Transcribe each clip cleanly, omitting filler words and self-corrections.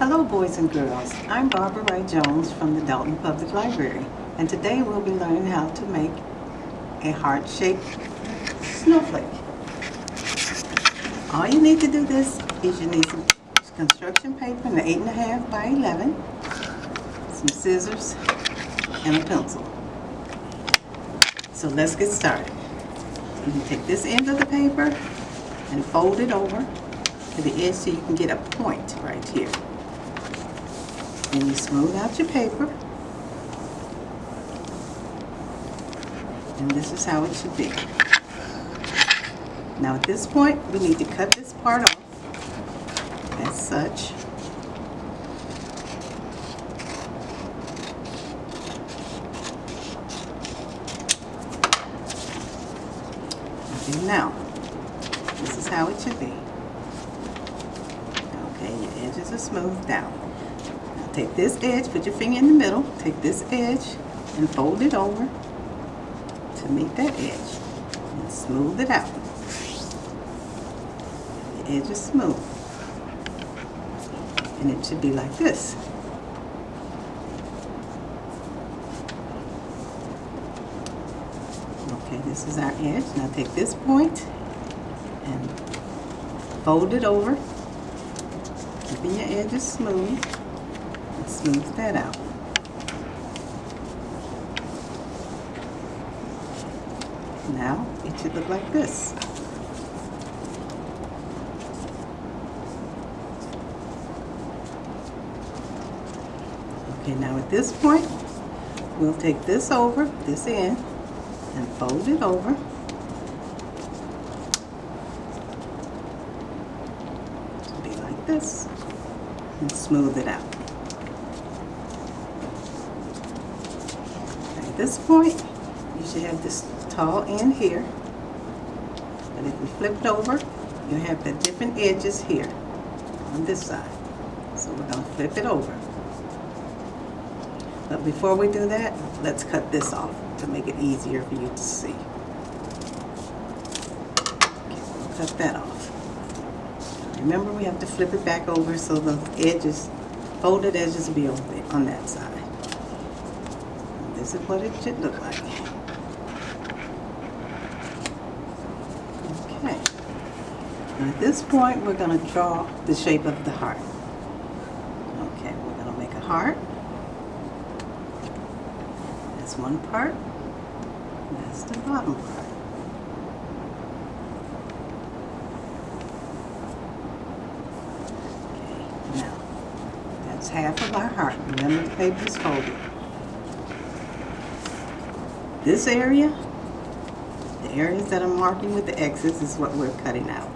Hello boys and girls, I'm Barbara Wright Jones from the Dalton Public Library, and today we'll be learning how to make a heart-shaped snowflake. All you need to do this is you need some construction paper in 8.5 by 11, some scissors, and a pencil. So let's get started. You can take this end of the paper and fold it over to the edge so you can get a point right here. And you smooth out your paper. And this is how it should be. Now at this point, we need to cut this part off as such. Okay, now, this is how it should be. Okay, your edges are smoothed out. Now take this edge, put your finger in the middle, take this edge and fold it over to meet that edge and smooth it out. The edge is smooth. And it should be like this. Okay, this is our edge. Now take this point and fold it over, keeping your edges smooth, and smooth that out. Now it should look like this. Okay, now at this point, we'll take this over, this end, and fold it over. To be like this. And smooth it out. At this point, you should have this tall end here. But if we flip it over, you have the different edges here on this side. So we're going to flip it over. But before we do that, let's cut this off to make it easier for you to see. Okay, we'll cut that off. Remember, we have to flip it back over so the edges, folded edges, will be over on that side. And this is what it should look like. Okay. Now at this point, we're going to draw the shape of the heart. Okay, we're going to make a heart. That's one part. That's the bottom part. Okay, now that's half of our heart. Remember, the paper is folded. This area, the areas that I'm marking with the X's, is what we're cutting out.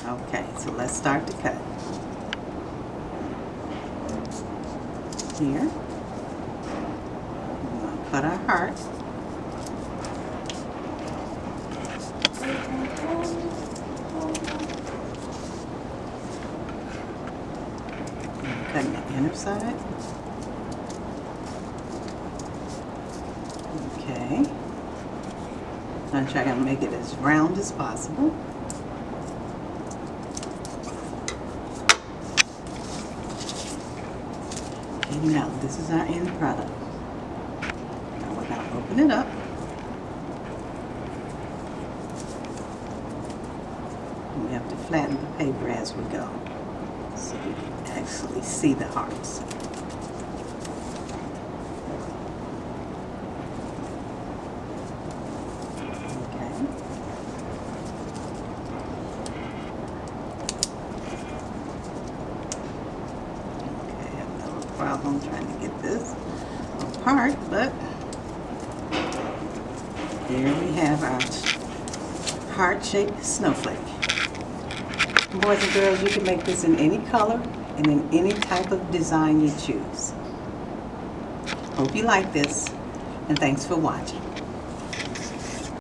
Okay, so let's start to cut. Here. Cut our heart. Cutting the inner side. Okay. I'm going to try to make it as round as possible. Okay, now this is our end product. Open it up. And we have to flatten the paper as we go so we can actually see the hearts. Okay. Okay, I have no problem trying to get this apart, but here we have our heart-shaped snowflake. Boys and girls, you can make this in any color and in any type of design you choose. Hope you like this, and thanks for watching.